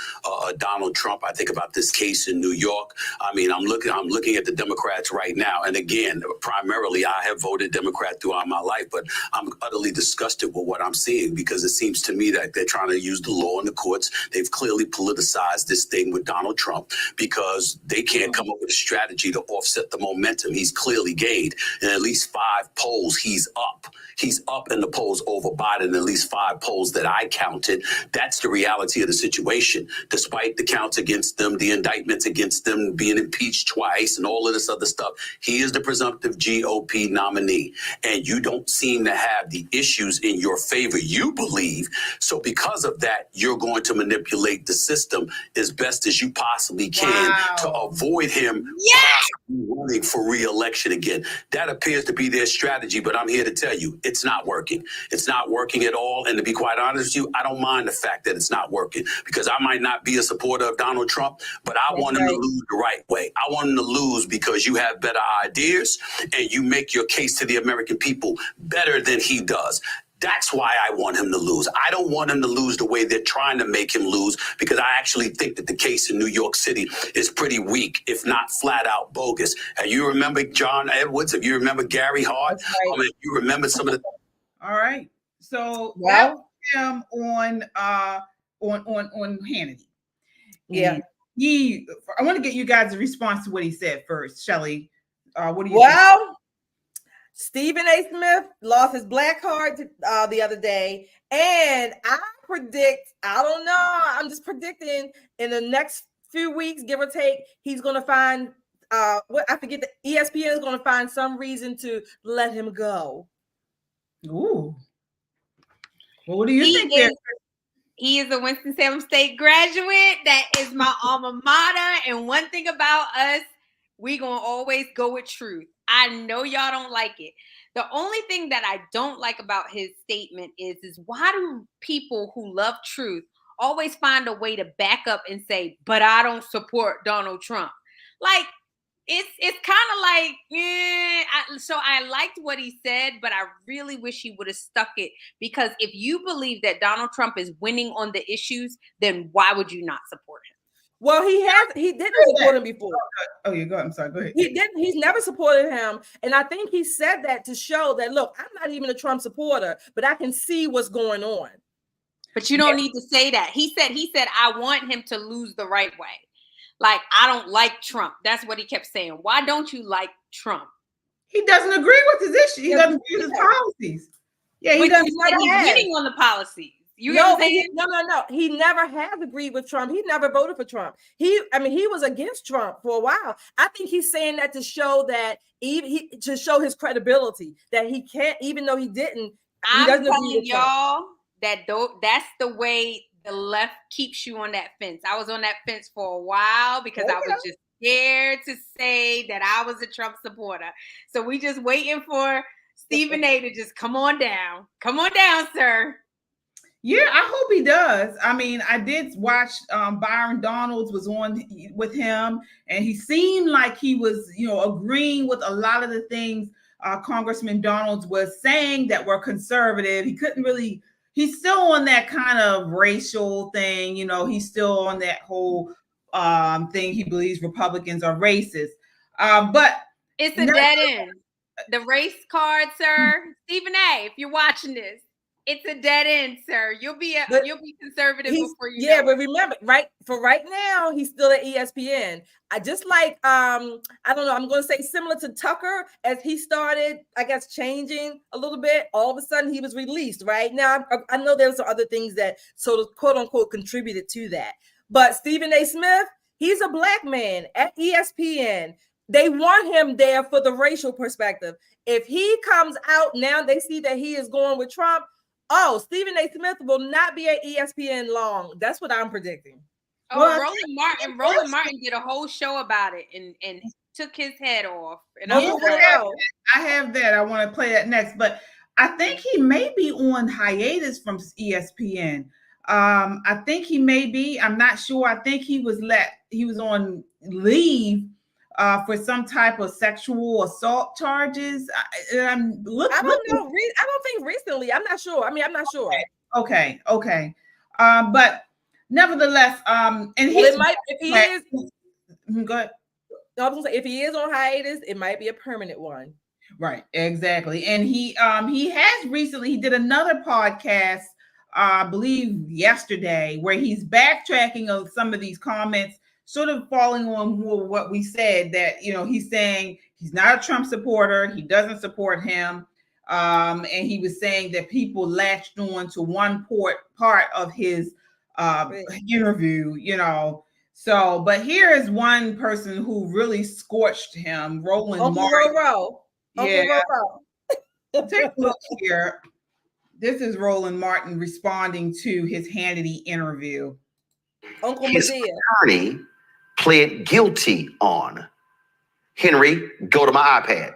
Donald Trump, I think about this case in New York. I mean, I'm looking at the Democrats right now. And again, primarily, I have voted Democrat throughout my life, but I'm utterly disgusted with what I'm seeing because it seems to me that they're trying to use the law and the courts. They've clearly politicized this thing with Donald Trump because they can't come up with a strategy to offset the momentum he's clearly gained. In at least 5 polls, he's up. He's up in the polls over Biden, at least 5 polls that I counted. That's the reality of the situation. Despite the counts against them, the indictments against them, being impeached twice and all of this other stuff, he is the presumptive GOP nominee. And you don't seem to have the issues in your favor, you believe. So because of that, you're going to manipulate the system as best as you possibly can to avoid him running for re-election again. That appears to be their strategy, but I'm here to tell you, it's not working. It's not working at all. And to be quite honest with you, I don't mind the fact that it's not working because I might not be a supporter of Donald Trump, but I want him to lose the right way. I want him to lose because you have better ideas and you make your case to the American people better than he does. That's why I want him to lose. I don't want him to lose the way they're trying to make him lose because I actually think that the case in New York City is pretty weak, if not flat out bogus. And you remember John Edwards? If you remember Gary Hart? I mean, you remember some of the... All right. So that was him on Hannity. Yeah. And I want to get you guys a response to what he said first. Shelley, what do you think? Well, Stephen A. Smith lost his black card the other day, and I don't know, I'm just predicting in the next few weeks, give or take, he's going to find, I forget, the ESPN is going to find some reason to let him go. Ooh. Well, what do you think there? He is a Winston-Salem State graduate. That is my alma mater. And one thing about us, we going to always go with truth. I know y'all don't like it. The only thing that I don't like about his statement is why do people who love truth always find a way to back up and say, but I don't support Donald Trump? Like, it's kind of like, so I liked what he said, but I really wish he would have stuck it, because if you believe that Donald Trump is winning on the issues, then why would you not support him? Well, he didn't support him before. Oh, yeah, go ahead. I'm sorry. Go ahead. He didn't. He's never supported him. And I think he said that to show that, look, I'm not even a Trump supporter, but I can see what's going on. But you don't need to say that. He said, I want him to lose the right way. Like, I don't like Trump. That's what he kept saying. Why don't you like Trump? He doesn't agree with his issue. He doesn't agree with his policies. Yeah, he doesn't. He's winning on the policies. No. He never has agreed with Trump. He never voted for Trump. He was against Trump for a while. I think he's saying that to show that to show his credibility, that he can't, even though he didn't. I'm telling y'all that that's the way the left keeps you on that fence. I was on that fence for a while because I was just scared to say that I was a Trump supporter. So we just waiting for Stephen A. to just come on down. Come on down, sir. Yeah, I hope he does. I mean, I did watch Byron Donalds was on with him, and he seemed like he was, agreeing with a lot of the things Congressman Donalds was saying that were conservative. He couldn't really, he's still on that kind of racial thing, he's still on that whole thing. He believes Republicans are racist. But it's a dead end. The race card, sir. Stephen A., if you're watching this, it's a dead end, sir. You'll be conservative before you know but remember, right now, he's still at ESPN. I just like I don't know, I'm gonna say similar to Tucker, as he started, I guess, changing a little bit. All of a sudden he was released. Right now, I know there were some other things that sort of quote unquote contributed to that. But Stephen A. Smith, he's a black man at ESPN. They want him there for the racial perspective. If he comes out now, they see that he is going with Trump. Oh, Stephen A. Smith will not be at ESPN long. That's what I'm predicting. Oh, Roland Martin did a whole show about it and took his head off. And I have that. I want to play that next, but I think he may be on hiatus from ESPN. I think he may be. I'm not sure. I think he was on leave for some type of sexual assault charges. I don't know. I don't think recently. I'm not sure. I'm not sure. Okay. But nevertheless, and it might, if he is. Go ahead. No, I was gonna say, if he is on hiatus, it might be a permanent one. Right. Exactly. And he has recently. He did another podcast, I believe yesterday, where he's backtracking on some of these comments, sort of falling on what we said, that, he's saying he's not a Trump supporter. He doesn't support him. And he was saying that people latched on to one part of his interview, So, but here is one person who really scorched him, Roland Martin. Yeah. Take a look here. This is Roland Martin responding to his Hannity interview. His attorney pled guilty on. Henry, go to my iPad.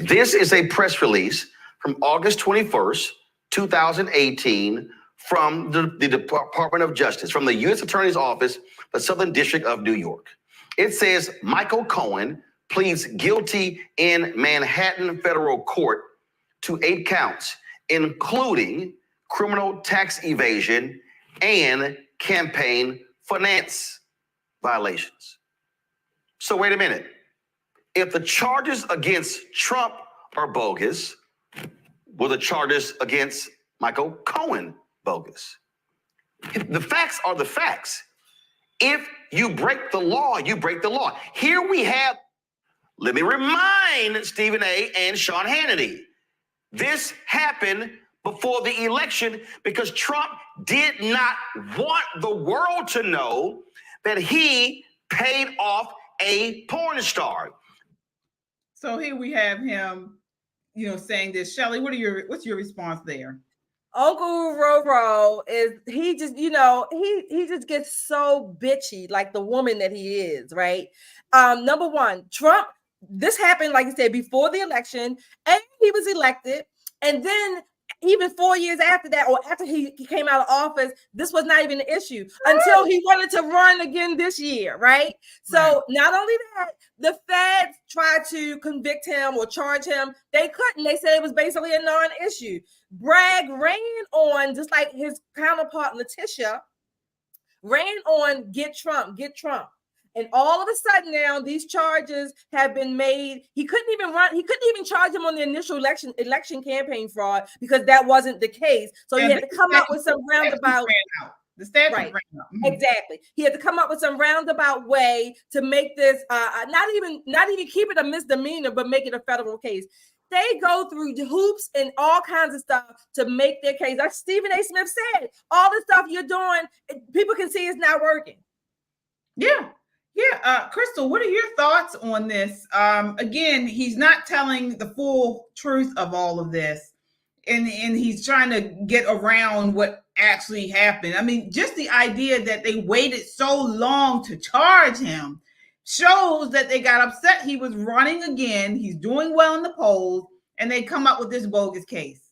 This is a press release from August 21st, 2018, from the Department of Justice, from the U.S. Attorney's Office, the Southern District of New York. It says Michael Cohen pleads guilty in Manhattan federal court to 8 counts, including criminal tax evasion and campaign finance violations. So wait a minute. If the charges against Trump are bogus, were the charges against Michael Cohen bogus? The facts are the facts. If you break the law, you break the law. Here we have, let me remind Stephen A. and Sean Hannity, this happened before the election because Trump did not want the world to know that he paid off a porn star. So here we have him, saying this. Shelley, what's your response there? Uncle Roro he just gets so bitchy, like the woman that he is, right? Number one, Trump, this happened, like you said, before the election, and he was elected. And then even 4 years after that, or after he came out of office, this was not even an issue until he wanted to run again this year, right? So not only that, the feds tried to convict him or charge him. They couldn't. They said it was basically a non-issue. Bragg ran on, just like his counterpart Letitia, ran on get Trump. And all of a sudden now, these charges have been made. He couldn't even charge him on the initial election campaign fraud because that wasn't the case. So he had to come up with some roundabout. The statute right. ran out. Mm-hmm. Exactly. He had to come up with some roundabout way to make this not even keep it a misdemeanor, but make it a federal case. They go through hoops and all kinds of stuff to make their case. Like Stephen A. Smith said, all the stuff you're doing, people can see it's not working. Yeah. Crystal, what are your thoughts on this? Again, he's not telling the full truth of all of this, and he's trying to get around what actually happened. I mean, just the idea that they waited so long to charge him shows that they got upset. He was running again. He's doing well in the polls, and they come up with this bogus case.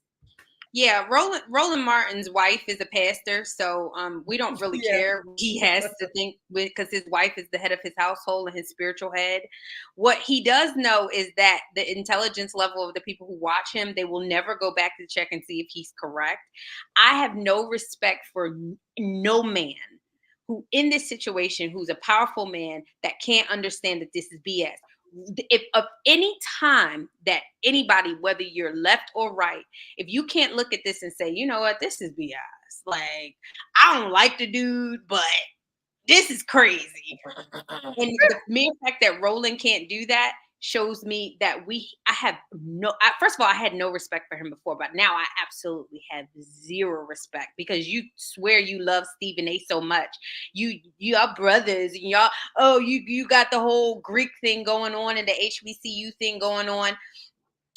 Yeah, Roland Martin's wife is a pastor, so we don't really care what he has to think because his wife is the head of his household and his spiritual head. What he does know is that the intelligence level of the people who watch him, they will never go back to check and see if he's correct. I have no respect for no man who in this situation, who's a powerful man that can't understand that this is BS. If of any time that anybody, whether you're left or right, if you can't look at this and say, you know what, this is BS. Like, I don't like the dude, but this is crazy. And the mere fact that Roland can't do that shows me that first of all, I had no respect for him before, but now I absolutely have zero respect because you swear you love Stephen A so much. Y'all brothers, and you got the whole Greek thing going on and the HBCU thing going on.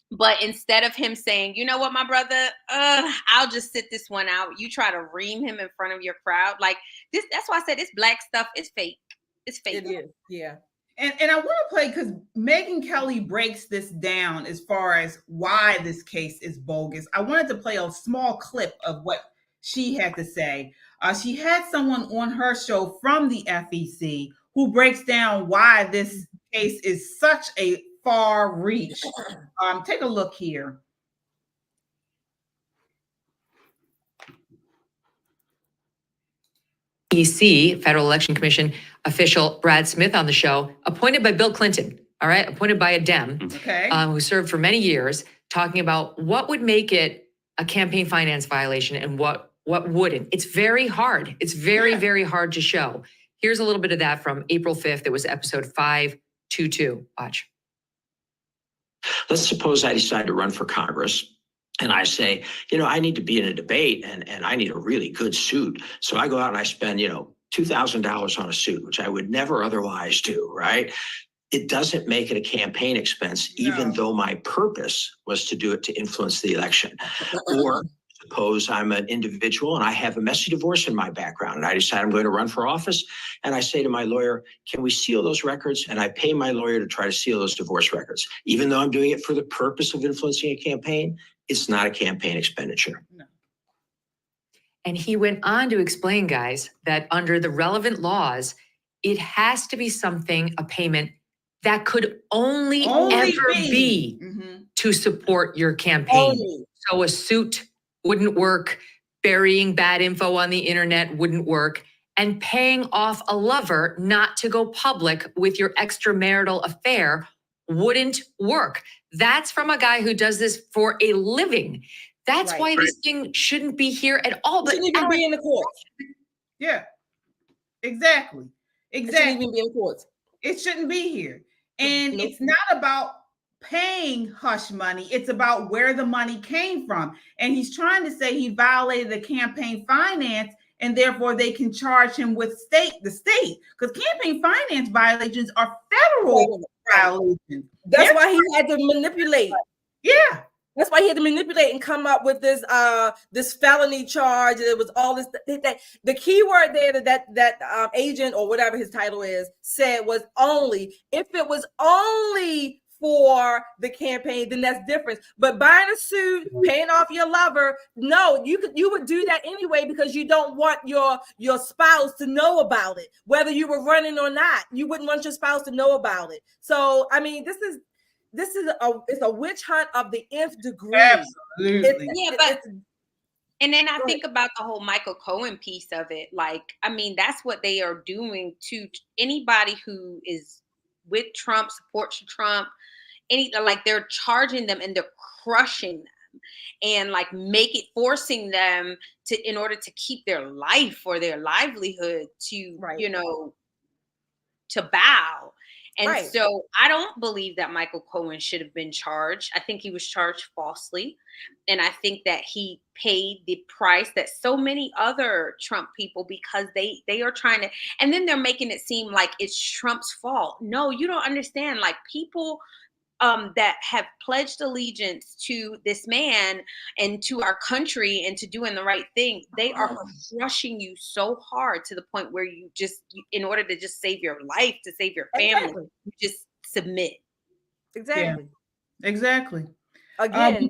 But instead of him saying, you know what, my brother, I'll just sit this one out. You try to ream him in front of your crowd. Like this, that's why I said this black stuff is fake. It's fake. It is, yeah. And I want to play because Megyn Kelly breaks this down as far as why this case is bogus. I wanted to play a small clip of what she had to say. She had someone on her show from the FEC who breaks down why this case is such a far reach. Take a look here. EC, Federal Election Commission official Brad Smith on the show, appointed by Bill Clinton, all right, appointed by a Dem, who served for many years, talking about what would make it a campaign finance violation and what wouldn't. It's very hard. It's very hard to show. Here's a little bit of that from April 5th. It was episode 522. Watch. Let's suppose I decide to run for Congress. And I say, I need to be in a debate and I need a really good suit. So I go out and I spend, $2,000 on a suit, which I would never otherwise do, right? It doesn't make it a campaign expense, even though my purpose was to do it to influence the election. Or suppose I'm an individual and I have a messy divorce in my background and I decide I'm going to run for office. And I say to my lawyer, can we seal those records? And I pay my lawyer to try to seal those divorce records. Even though I'm doing it for the purpose of influencing a campaign, it's not a campaign expenditure. No. And he went on to explain, guys, that under the relevant laws, it has to be something, a payment that could only ever be to support your campaign. So a suit wouldn't work. Burying bad info on the internet wouldn't work. And paying off a lover not to go public with your extramarital affair wouldn't work. That's from a guy who does this for a living. That's why this thing shouldn't be here at all. But shouldn't even be in the courts. Yeah, exactly. It shouldn't even be in the courts. It shouldn't be here. And it's not about paying hush money. It's about where the money came from. And he's trying to say he violated the campaign finance and therefore they can charge him with the state. Because campaign finance violations are federal violations. That's why he had to manipulate. Yeah. That's why he had to manipulate and come up with this this felony charge. It was all this. The key word there that agent or whatever his title is said was only. If it was only for the campaign, then that's different. But buying a suit, paying off your lover, no, you would do that anyway because you don't want your spouse to know about it, whether you were running or not. You wouldn't want your spouse to know about it. So I mean, this is it's a witch hunt of the nth degree. Absolutely. And then I think about the whole Michael Cohen piece of it. Like, I mean, that's what they are doing to anybody who is with Trump, supports Trump. Like they're charging them and they're crushing them and like forcing them to, in order to keep their life or their livelihood to, to bow. And so I don't believe that Michael Cohen should have been charged. I think he was charged falsely. And I think that he paid the price that so many other Trump people, because they are trying to, and then they're making it seem like it's Trump's fault. No, you don't understand. Like people that have pledged allegiance to this man and to our country and to doing the right thing, they are crushing you so hard to the point where you just, in order to just save your life, to save your family, you just submit. Exactly. Yeah, exactly. Again,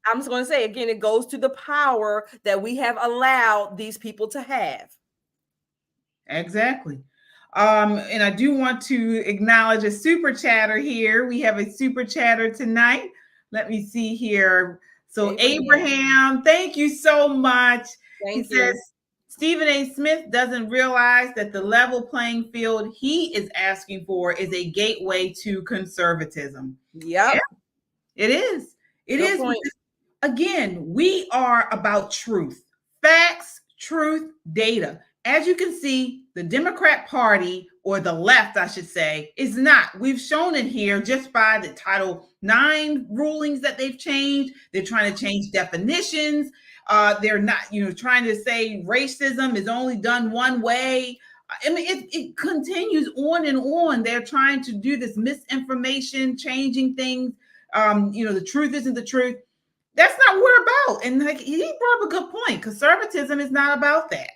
I'm just going to say again, it goes to the power that we have allowed these people to have. Exactly. And I do want to acknowledge a super chatter here. We have a super chatter tonight. Let me see here. So Abraham, thank you so much. He says, Stephen A. Smith doesn't realize that the level playing field he is asking for is a gateway to conservatism. Yep. Yeah, it is. It is. Again, we are about truth, facts, truth, data. As you can see, the Democrat Party, or the left, I should say, is not. We've shown it here just by the Title IX rulings that they've changed. They're trying to change definitions. They're not, trying to say racism is only done one way. I mean, it continues on and on. They're trying to do this misinformation, changing things. The truth isn't the truth. That's not what we're about. And like he brought up a good point. Conservatism is not about that.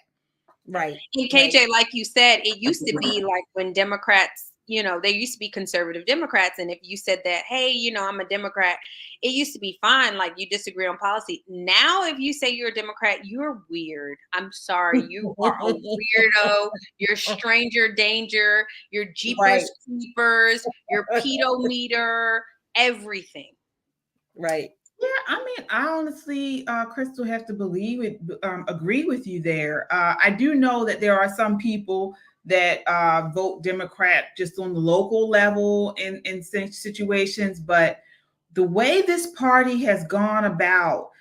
Right. And KJ, like you said, it used to be like when Democrats, there used to be conservative Democrats. And if you said that, hey, I'm a Democrat, it used to be fine. Like you disagree on policy. Now, if you say you're a Democrat, you're weird. I'm sorry. You are a weirdo. You're stranger danger. You're Jeepers Creepers. You're pedometer, everything. Right. Yeah, I mean, I honestly, Crystal, have to agree with you there. I do know that there are some people that vote Democrat just on the local level in situations, but the way this party has gone about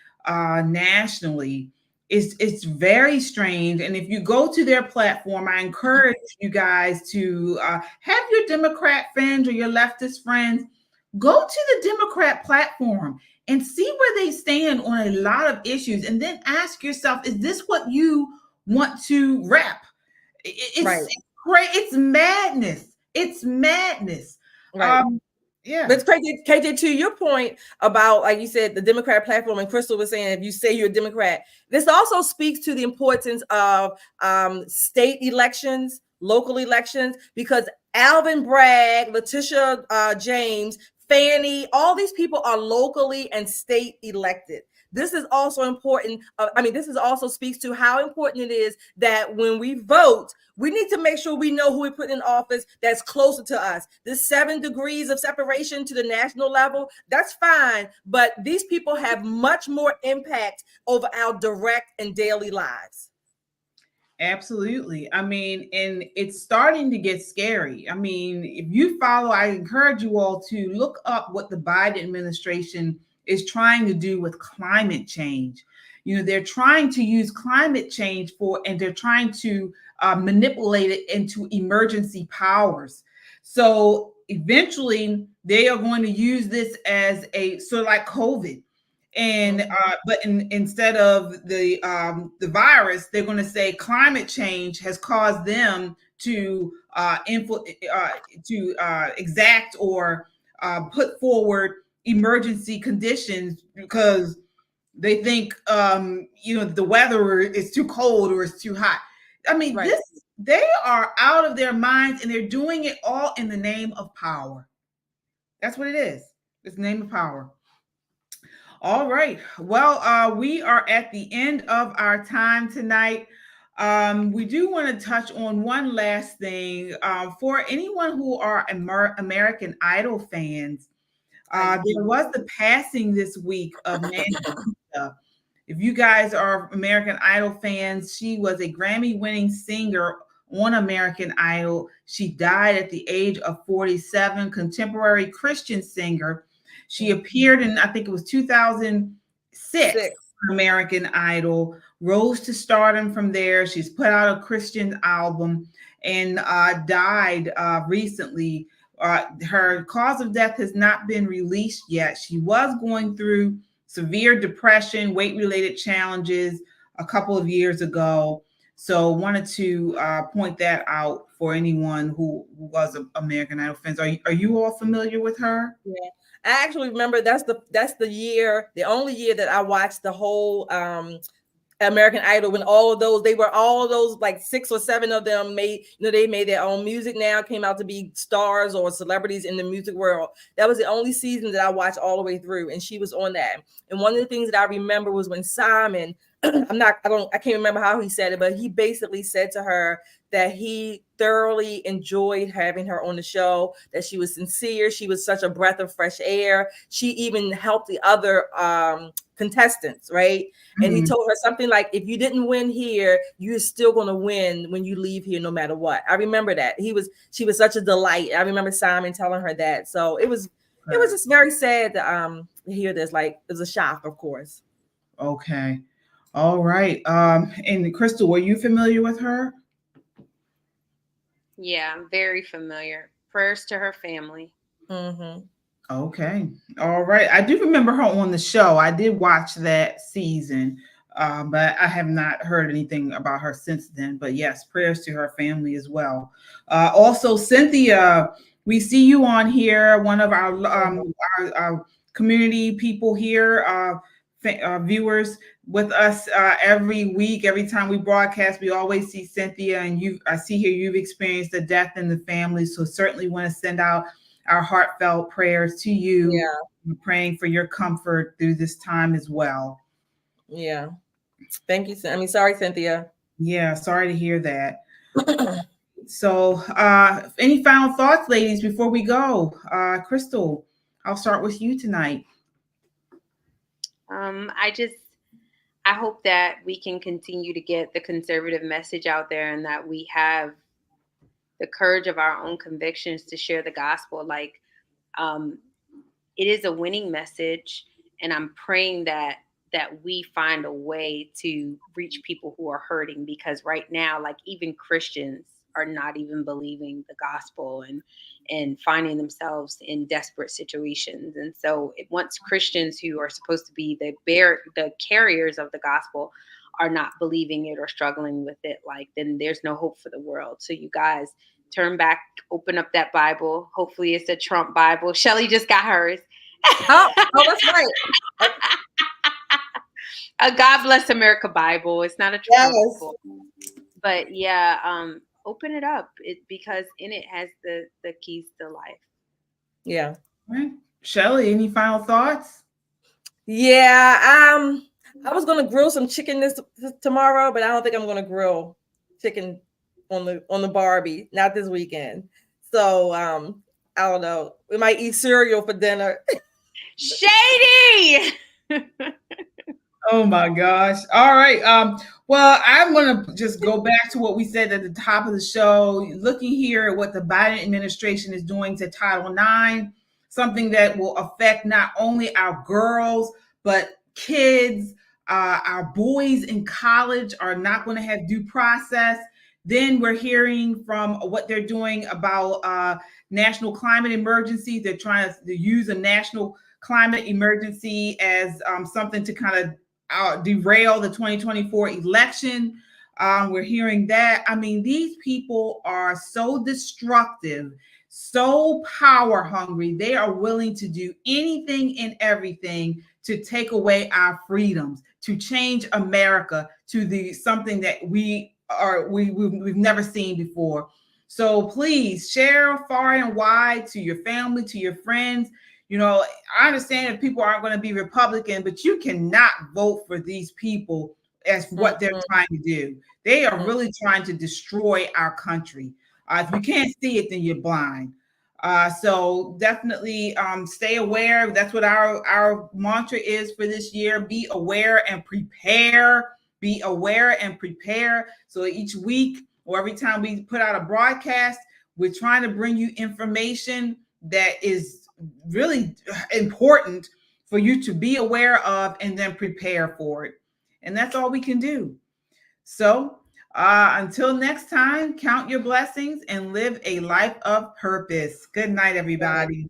nationally it's very strange. And if you go to their platform, I encourage you guys to have your Democrat friends or your leftist friends go to the Democrat platform and see where they stand on a lot of issues, and then ask yourself, is this what you want to rep? It's great. It's madness. It's madness. Right. Yeah. But KJ, to your point about, like you said, the Democrat platform, and Crystal was saying, if you say you're a Democrat, this also speaks to the importance of state elections, local elections, because Alvin Bragg, Letitia James, Fannie, all these people are locally and state elected. This is also important. This is also speaks to how important it is that when we vote, we need to make sure we know who we put in office that's closer to us. This 7 degrees of separation to the national level, that's fine. But these people have much more impact over our direct and daily lives. Absolutely. I mean, and it's starting to get scary. I mean, if you follow, I encourage you all to look up what the Biden administration is trying to do with climate change. They're trying to use climate change and they're trying to manipulate it into emergency powers. So eventually they are going to use this as a sort of like COVID. And but instead of the virus, they're going to say climate change has caused them to exact or put forward emergency conditions because they think the weather is too cold or it's too hot. I mean, they are out of their minds, and they're doing it all in the name of power. That's what it is. It's the name of power. All right. Well, we are at the end of our time tonight. We do want to touch on one last thing. For anyone who are American Idol fans, there was the passing this week of Nancy. If you guys are American Idol fans, she was a Grammy-winning singer on American Idol. She died at the age of 47, contemporary Christian singer. She appeared in, I think it was 2006, American Idol, rose to stardom from there. She's put out a Christian album and died recently. Her cause of death has not been released yet. She was going through severe depression, weight-related challenges a couple of years ago. So wanted to point that out for anyone who was an American Idol fans. Are you all familiar with her? Yeah. I actually remember that's the year, the only year that I watched the whole American Idol, when all of those like 6 or 7 of them they made their own music now, came out to be stars or celebrities in the music world. That was the only season that I watched all the way through, and she was on that. And one of the things that I remember was when Simon, I can't remember how he said it, but he basically said to her that he thoroughly enjoyed having her on the show, that she was sincere, she was such a breath of fresh air. She even helped the other contestants, right? And he told her something like, if you didn't win here, you're still going to win when you leave here, no matter what. I remember that. She was such a delight. I remember Simon telling her that. So it was just very sad to hear this. Like, it was a shock, of course. Okay. All right. And Crystal, were you familiar with her? Yeah, I'm very familiar. Prayers to her family. Mm-hmm. Okay. All right. I do remember her on the show. I did watch that season, but I have not heard anything about her since then. But yes, prayers to her family as well. Also, Cynthia, we see you on here, one of our community people here, viewers with us every week. Every time we broadcast, we always see Cynthia, and I see here you've experienced a death in the family. So certainly want to send out our heartfelt prayers to you. Yeah. I'm praying for your comfort through this time as well. Yeah. Thank you. Sorry, Cynthia. Yeah, sorry to hear that. So any final thoughts, ladies, before we go? Crystal, I'll start with you tonight. I hope that we can continue to get the conservative message out there, and that we have the courage of our own convictions to share the gospel. Like, it is a winning message, and I'm praying that we find a way to reach people who are hurting, because right now, like, even Christians are not even believing the gospel and finding themselves in desperate situations. And so once Christians who are supposed to be the carriers of the gospel are not believing it or struggling with it, like, then there's no hope for the world. So you guys, turn back, open up that Bible. Hopefully it's a Trump Bible. Shelly just got hers. Oh, that's right. A God Bless America Bible. It's not a Trump Bible. But yeah, open it up, because in it has the keys to life. Yeah. All right. Shelly, any final thoughts? Yeah. I was gonna grill some chicken this tomorrow, but I don't think I'm gonna grill chicken on the Barbie, not this weekend. So I don't know. We might eat cereal for dinner. Shady. Oh my gosh. All right. Well, I'm going to just go back to what we said at the top of the show, looking here at what the Biden administration is doing to Title IX, something that will affect not only our girls, but kids. Our boys in college are not going to have due process. Then we're hearing from what they're doing about national climate emergency. They're trying to use a national climate emergency as something to kind of derail the 2024 election. We're hearing that. I mean, these people are so destructive, so power hungry. They are willing to do anything and everything to take away our freedoms, to change America to something that we've never seen before. So please share far and wide to your family, to your friends. You know, I understand if people aren't going to be Republican, but you cannot vote for these people as what they're trying to do. They are really trying to destroy our country. If you can't see it, then you're blind. So definitely stay aware. That's what our mantra is for this year. Be aware and prepare. Be aware and prepare. So each week or every time we put out a broadcast, we're trying to bring you information that is really important for you to be aware of and then prepare for it. And that's all we can do. So until next time, count your blessings and live a life of purpose. Good night, everybody.